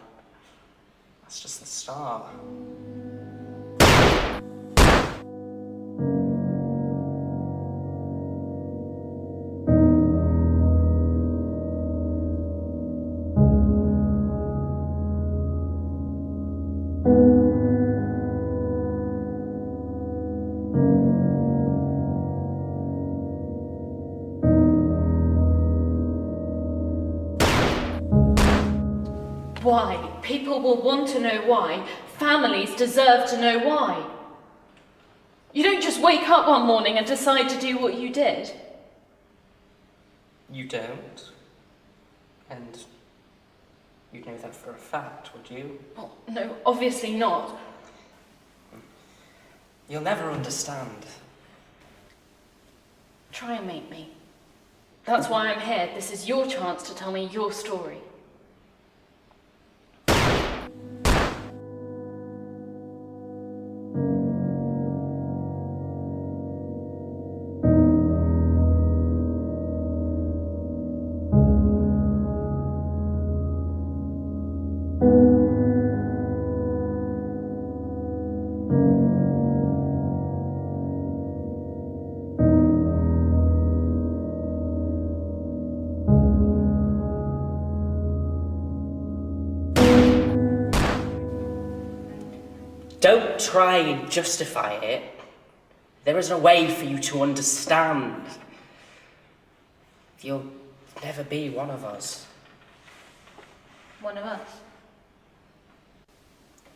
That's just the start. Why? People will want to know why. Families deserve to know why. You don't just wake up one morning and decide to do what you did. You don't. And you'd know that for a fact, would you? Oh, no, obviously not. You'll never understand. Try and make me. That's why I'm here. This is your chance to tell me your story. Don't try and justify it. There isn't a way for you to understand. You'll never be one of us. One of us.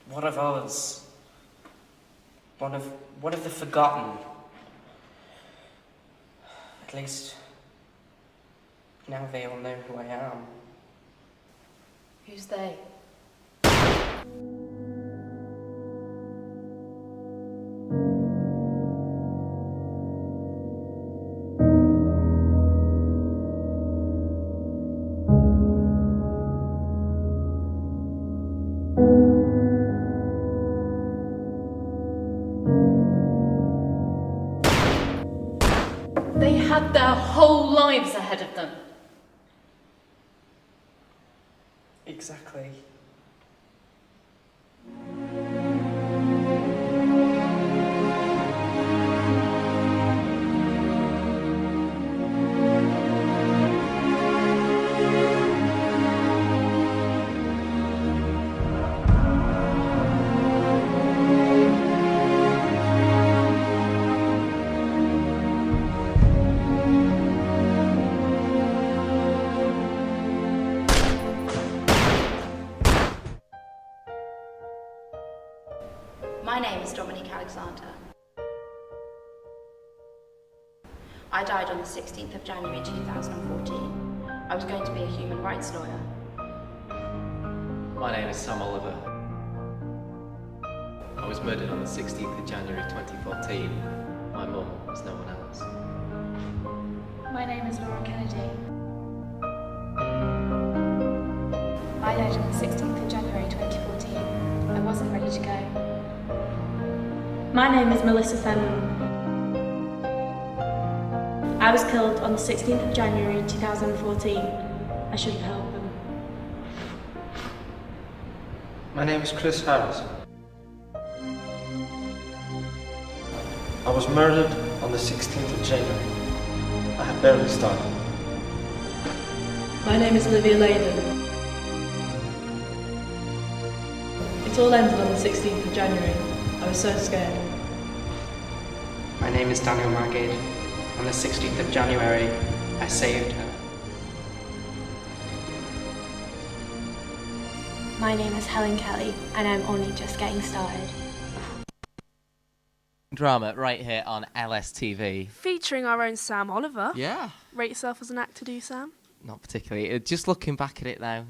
One of us. One of the forgotten. At least now they all know who I am. Who's they? They had their whole lives ahead of them. Exactly. My name is Dominic Alexander. I died on the 16th of January 2014. I was going to be a human rights lawyer. My name is Sam Oliver. I was murdered on the 16th of January 2014. My mum was no one else. My name is Laura Kennedy. I died on the 16th of January 2014. I wasn't ready to go. My name is Melissa Fenton. I was killed on the 16th of January 2014. I should have helped them. My name is Chris Harris. I was murdered on the 16th of January. I had Very style. My name is Olivia Layden. It all ended on the 16th of January. I was so scared. My name is Daniel Magid. On the 16th of January, I saved her. My name is Helen Kelly, and I'm only just getting started. Drama right here on LSTV. Featuring our own Sam Oliver. Yeah. Rate yourself as an actor, do Sam? Not particularly. Just looking back at it now,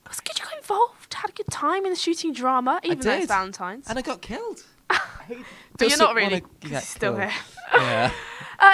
It's good you got involved. Had a good time in the shooting drama, even though it's did. Valentine's. And I got killed. But you're not really. 'Cause you're still here. Yeah.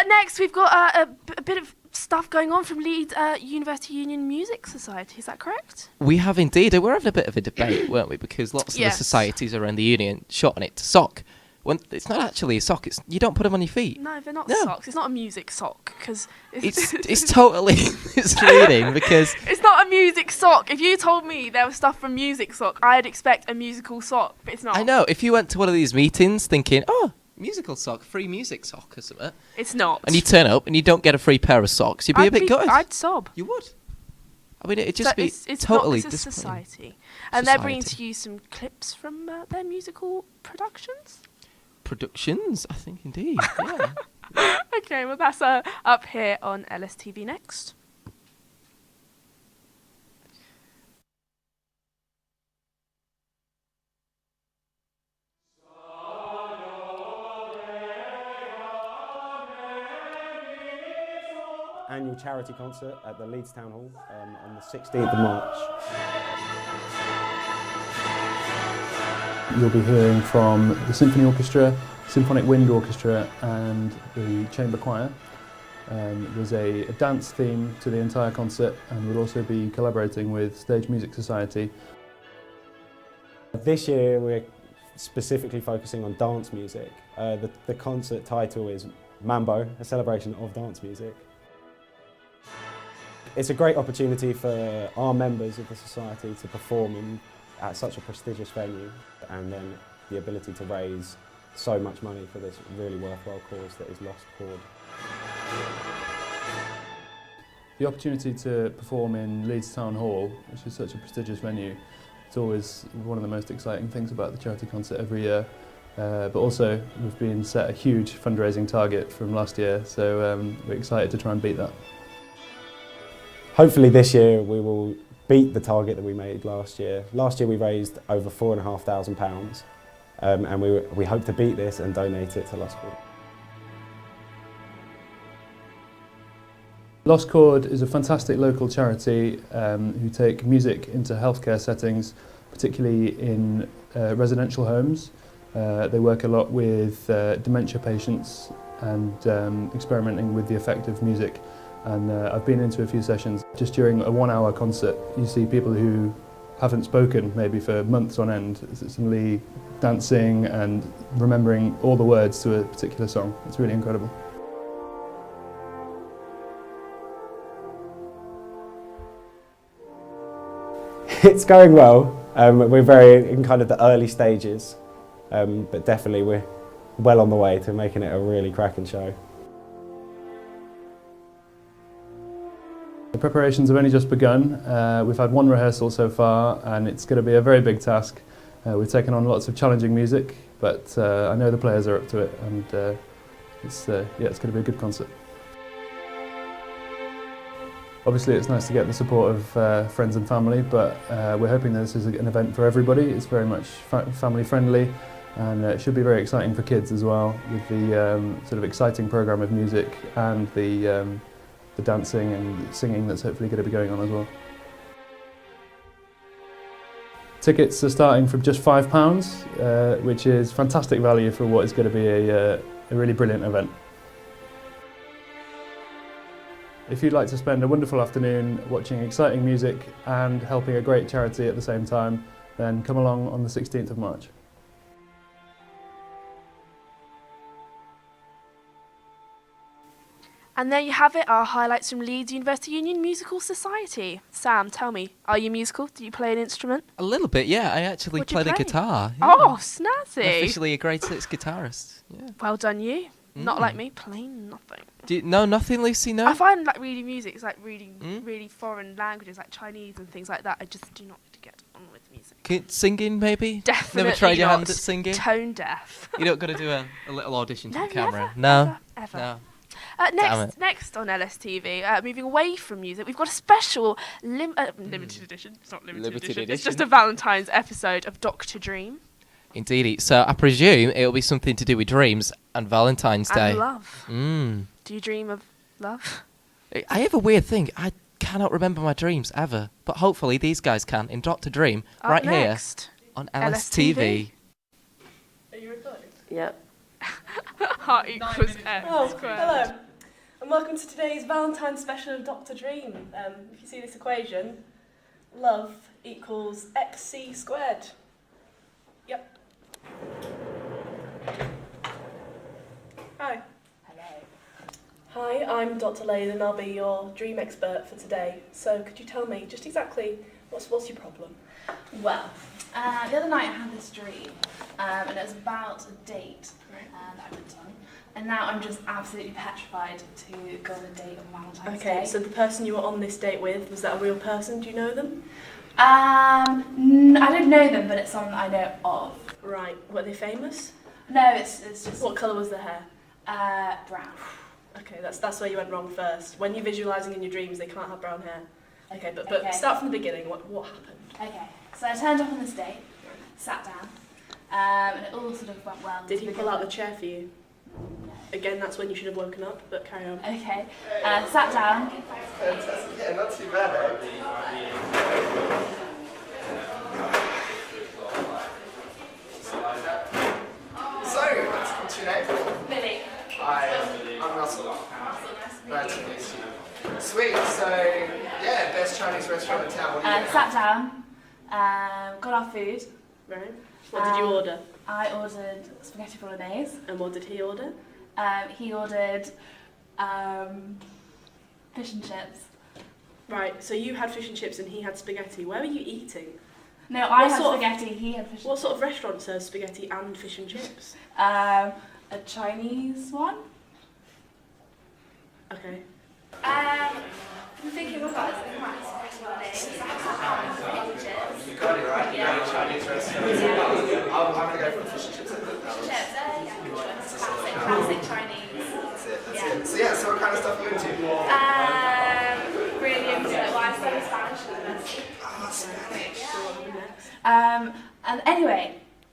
Next, we've got a bit of stuff going on from Leeds University Union Music Society. Is that correct? We have indeed. We're having a bit of a debate, weren't we? Because lots of the societies around the union shorten it to sock. When it's not actually a sock. It's you don't put them on your feet. No, they're not socks. It's not a music sock because It's totally misleading because it's not a music sock. If you told me there was stuff from music sock, I'd expect a musical sock, but it's not. I know. If you went to one of these meetings thinking, oh, musical sock, free music sock or something, it's not. and you turn up and you don't get a free pair of socks, you'd be a bit gutted. I'd sob. You would. I mean, it'd just be it's totally not, it's a disappointing. society, and they're bringing to you some clips from their musical productions. Productions, I think indeed. Yeah. Okay, well that's up here on LSTV next. Annual charity concert at the Leeds Town Hall on the 16th of March. You'll be hearing from the Symphony Orchestra, Symphonic Wind Orchestra and the Chamber Choir. There's a dance theme to the entire concert, and we'll also be collaborating with Stage Music Society. This year we're specifically focusing on dance music. The concert title is Mambo, a celebration of dance music. It's a great opportunity for our members of the society to perform at such a prestigious venue, and then the ability to raise so much money for this really worthwhile cause that is lost chord. The opportunity to perform in Leeds Town Hall, which is such a prestigious venue, it's always one of the most exciting things about the charity concert every year. But also we've been set a huge fundraising target from last year, so we're excited to try and beat that. Hopefully this year we will beat the target that we made last year. Last year we raised over £4,500, and we hope to beat this and donate it to Lost Chord. Lost Chord is a fantastic local charity who take music into healthcare settings, particularly in residential homes. They work a lot with dementia patients and experimenting with the effect of music. And I've been into a few sessions. Just during a 1 hour concert, you see people who haven't spoken maybe for months on end, suddenly dancing and remembering all the words to a particular song. It's really incredible. It's going well. We're very in kind of the early stages, but definitely we're well on the way to making it a really cracking show. The preparations have only just begun. We've had one rehearsal so far, and it's going to be a very big task. We've taken on lots of challenging music, but I know the players are up to it, and it's going to be a good concert. Obviously it's nice to get the support of friends and family, but we're hoping that this is an event for everybody. It's very much family friendly, and it should be very exciting for kids as well, with the sort of exciting programme of music and the dancing and singing that's hopefully going to be going on as well. Tickets are starting from just £5, which is fantastic value for what is going to be a really brilliant event. If you'd like to spend a wonderful afternoon watching exciting music and helping a great charity at the same time, then come along on the 16th of March. And there you have it, our highlights from Leeds University Union Musical Society. Sam, tell me, are you musical? Do you play an instrument? A little bit, yeah. I actually play the guitar. Yeah. Oh, snazzy. I'm officially a grade 6 guitarist. Yeah. Well done you. Not like me, plain nothing. No, nothing, Lucy, no? I find like reading music is like reading really foreign languages, like Chinese and things like that. I just do not get on with music. Singing, maybe? Definitely Never tried your not. hand at singing? Tone deaf. You don't got to do a little audition to No, the camera? never, No? ever. No. Next on LSTV, moving away from music, we've got a special limited edition. It's not limited edition. It's just a Valentine's episode of Dr. Dream. Indeed. So I presume it'll be something to do with dreams and Valentine's Day. And love. Do you dream of love? I have a weird thing. I cannot remember my dreams ever. But hopefully these guys can in Dr. Dream right next, here on LSTV. Are you recording? Yep. Heart equals X squared. Hello, and welcome to today's Valentine's special of Dr. Dream. If you see this equation, love equals XC squared. Yep. Hi. Hello. Hi, I'm Dr. Layden and I'll be your dream expert for today. So could you tell me just exactly what's your problem? Well, the other night I had this dream, and it was about a date that I went on, and now I'm just absolutely petrified to go on a date on Valentine's Day. Okay, so the person you were on this date with, was that a real person? Do you know them? I don't know them, but it's someone I know of. Right. Were they famous? No, it's just... What colour was their hair? Brown. Okay, that's where you went wrong first. When you're visualising in your dreams, they can't have brown hair. Okay, but Okay. start from the beginning. What happened? Okay, so I turned up on this date, sat down, and it all sort of went well. Did he pull out the chair for you? No. Again, that's when you should have woken up, but carry on. Okay, sat down. Fantastic. Yeah, not too bad, So, what's your name? Lily. I'm Russell. Nice to meet you. Sweet, so, yeah, best Chinese restaurant in town. What do you Sat down, got our food. Right. What did you order? I ordered spaghetti bolognese. And what did he order? He ordered fish and chips. Right, so you had fish and chips and he had spaghetti. Where were you eating? No, I had spaghetti, he had fish and chips. What sort of restaurant serves spaghetti and fish and chips? A Chinese one. Okay. I'm thinking about this. You got it right. Yeah. Chinese restaurant. I'm going to go for the fish and chips. Classic Chinese. That's it. So yeah, so what kind of stuff are you into? Really into it. Well, I studied Spanish at university. Oh, Spanish. And anyway,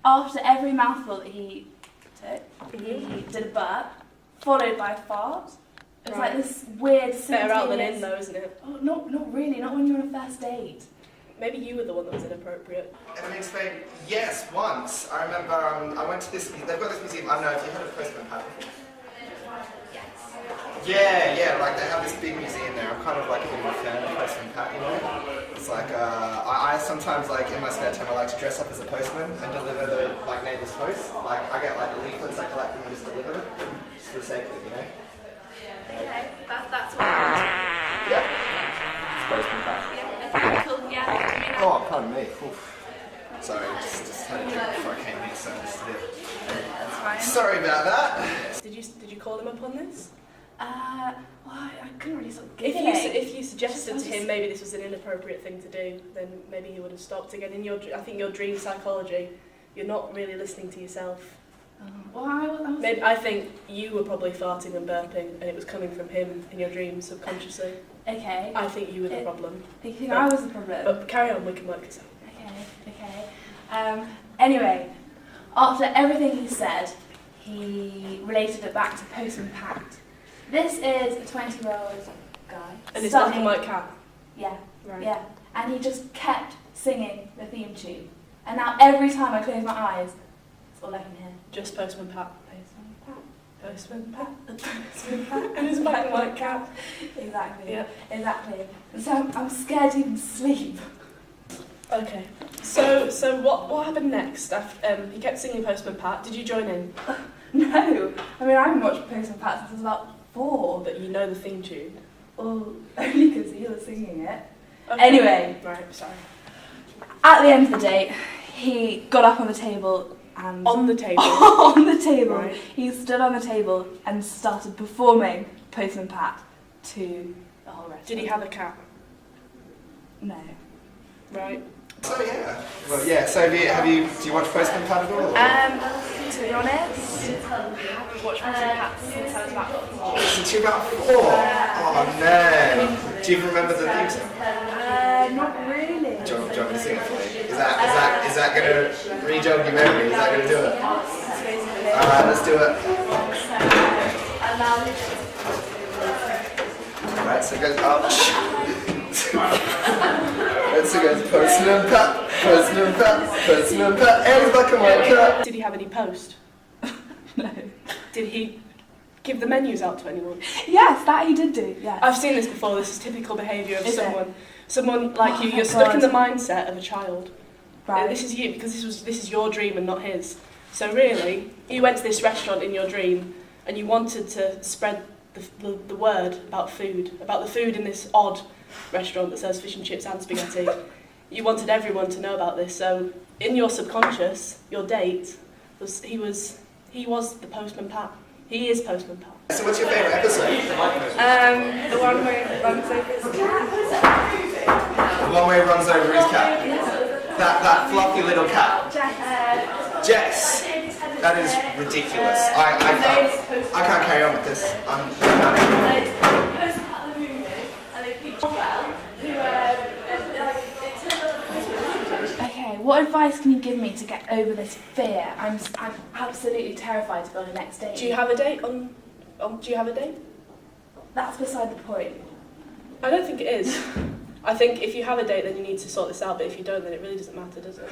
after every mouthful that he took, he did a burp, followed by a fart. It was like this weird Better out than in though, isn't it? Oh, not really, not when you're on a first date. Maybe you were the one that was inappropriate. Let me explain. Yes, once. I remember I went to this, they've got this museum, I don't know if you heard of Postman Pat before. Yeah, like they have this big museum there. I'm kind of like a bit of a fan of Postman Pat, you know? It's like, I sometimes like in my spare time I like to dress up as a postman and deliver the like neighbour's post. Like I get like the leaflets I collect them and just deliver them. Just for the sake of it, you know? Okay, that's what Yeah. It's Postman Pat. Yeah, okay, cool, yeah. Oh, pardon me. Oof. Sorry, just had a drink before I came here, so I just did it. That's fine. Sorry about that. Did you call him up on this? Well, I couldn't really sort of give If you suggested to him maybe this was an inappropriate thing to do, then maybe he would have stopped. Again, I think your dream psychology, you're not really listening to yourself. Well, I was... Maybe I think you were probably farting and burping, and it was coming from him in your dreams subconsciously. Okay. I think you were the problem. You think I was the problem? But carry on, we can work this out. Okay. Anyway, after everything he said, he related it back to Postman Pat. This is a 20-year-old guy. And it's Black and White Cat? Yeah. Right. Yeah. And he just kept singing the theme tune. And now every time I close my eyes, it's all I can hear. Just Postman Pat. Postman Pat. Postman Pat. And his Black and White Cat. Exactly. Yeah. Exactly. And so I'm scared to even sleep. Okay. So what happened next? After, he kept singing Postman Pat. Did you join in? No. I mean, I haven't watched Postman Pat since I was about 4. But you know the theme tune? Well, only because he was singing it. Okay. Anyway. Right, sorry. At the end of the date, he got up on the table, And On the table? On the table. Right. He stood on the table and started performing Postman Pat to the whole restaurant. Did he have a cat? No. Right. So yeah. Well, yeah. So do you watch Postman Pat at all? To be honest, I haven't watched Postman Pat since I was about 4. Since you're about 4? Oh no. Do you remember the theme song? Not really. Do you want me to sing it for you? Is that gonna re-jog your memory? Is that gonna do it? Alright, let's do it. Alright, so it goes up. So it goes Postman Pat, Postman Pat, Postman Pat, and it's like a white cat. Did he have any post? No. Did he give the menus out to anyone? Yes, that he did do. Yeah. I've seen this before. This is typical behaviour of Is it? someone like you. Oh You're my stuck in the God. mindset of a child. Right. This is you because this is your dream and not his. So really, you went to this restaurant in your dream and you wanted to spread the word about the food in this odd restaurant that serves fish and chips and spaghetti. You wanted everyone to know about this. So in your subconscious, your date was he was the Postman Pat. He is Postman Pat. So what's your favourite episode? The one where he runs over his cat. The one where he runs over his cat. That fluffy little cat. Jess. That is ridiculous. I can't carry on with this. Okay, what advice can you give me to get over this fear? I'm absolutely terrified to go on the next date. Do you have a date do you have a date? That's beside the point. I don't think it is. I think if you have a date, then you need to sort this out. But if you don't, then it really doesn't matter, does it?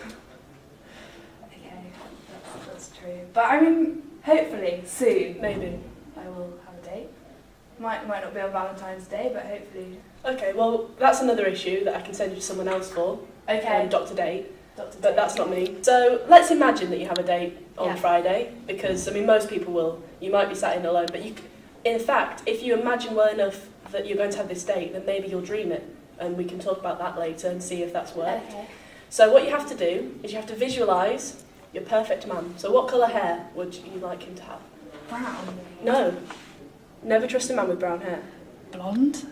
Okay, that's true. But I mean, hopefully soon, Maybe. I will have a date. Might not be on Valentine's Day, but hopefully. Okay, well, that's another issue that I can send you to someone else for. Okay. Dr. Date. Dr. But Date. that's not me. So let's imagine that you have a date on Yeah. Friday, because I mean most people will. You might be sat in alone, but in fact, if you imagine well enough that you're going to have this date, then maybe you'll dream it, and we can talk about that later and see if that's worked. Okay. So what you have to do is you have to visualise your perfect man. So what colour hair would you like him to have? Brown. No. Never trust a man with brown hair. Blonde.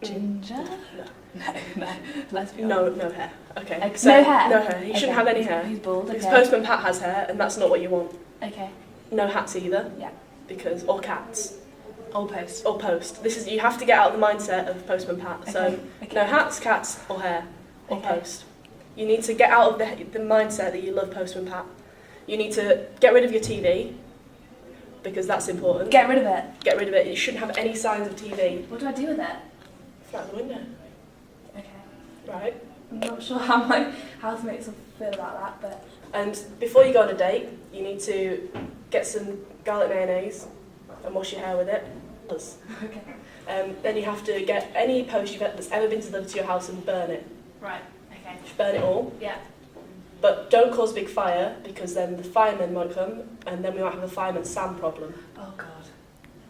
Ginger. No. Let's be No honest. hair. Okay. Like, So, no hair? No hair. He shouldn't Okay. have any hair. He's bald, Because okay. Postman Pat has hair, and that's not what you want. Okay. No hats either. Yeah. Or cats. Or post. Or post. You have to get out of the mindset of Postman Pat. So Okay. no hats, cats, or hair, or Okay. post. You need to get out of the mindset that you love Postman Pat. You need to get rid of your TV, because that's important. Get rid of it. Get rid of it. You shouldn't have any signs of TV. What do I do with it? Throw it out the window. Okay. Right. I'm not sure how my housemates will feel about that, but And before you go on a date, you need to get some garlic mayonnaise and wash your hair with it. okay. Then you have to get any post that's ever been delivered to your house and burn it. Right. Okay. Just burn it all. Yeah. But don't cause a big fire, because then the firemen might come, and then we might have a fireman Sam problem. Oh God.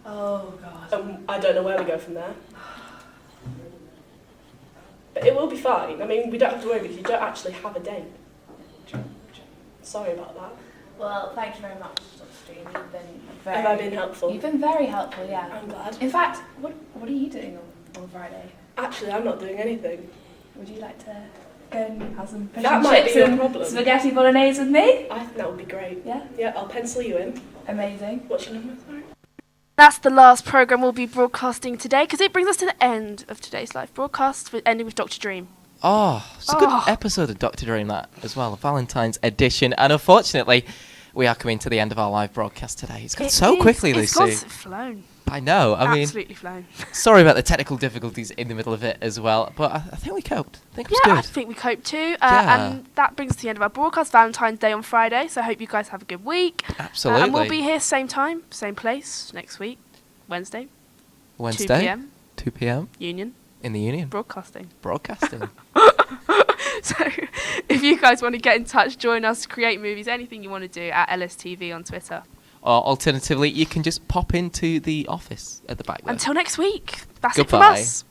Oh God. I don't know where we go from there. But it will be fine. I mean, we don't have to worry because you don't actually have a date. Sorry about that. Well, thank you very much, Dr. Stream. You've been very. Have I been helpful? You've been very helpful. Yeah. I'm glad. In fact, what are you doing on Friday? Actually, I'm not doing anything. Would you like to go and have some fish That and might chips be your and problem. spaghetti bolognese with me? I think that would be great. Yeah. Yeah, I'll pencil you in. Amazing. What's your number? Sorry. That's the last programme we'll be broadcasting today, because it brings us to the end of today's live broadcast, ending with Dr. Dream. Oh, it's a good episode of Dr. Dream, that, as well, a Valentine's edition. And unfortunately, we are coming to the end of our live broadcast today. It's gone so quickly, Lucy. It's flown. I know. Absolutely flown. Sorry about the technical difficulties in the middle of it as well, but I think we coped. I think it was good. I think we coped too. Yeah. And that brings us to the end of our broadcast, Valentine's Day on Friday. So I hope you guys have a good week. Absolutely. And we'll be here same time, same place next week, Wednesday. 2 p.m. 2 p.m. Union. In the Union. Broadcasting. So if you guys want to get in touch, join us, create movies, anything you want to do, at LSTV on Twitter. Or alternatively, you can just pop into the office at the back there. Until next week. That's it Goodbye. from us.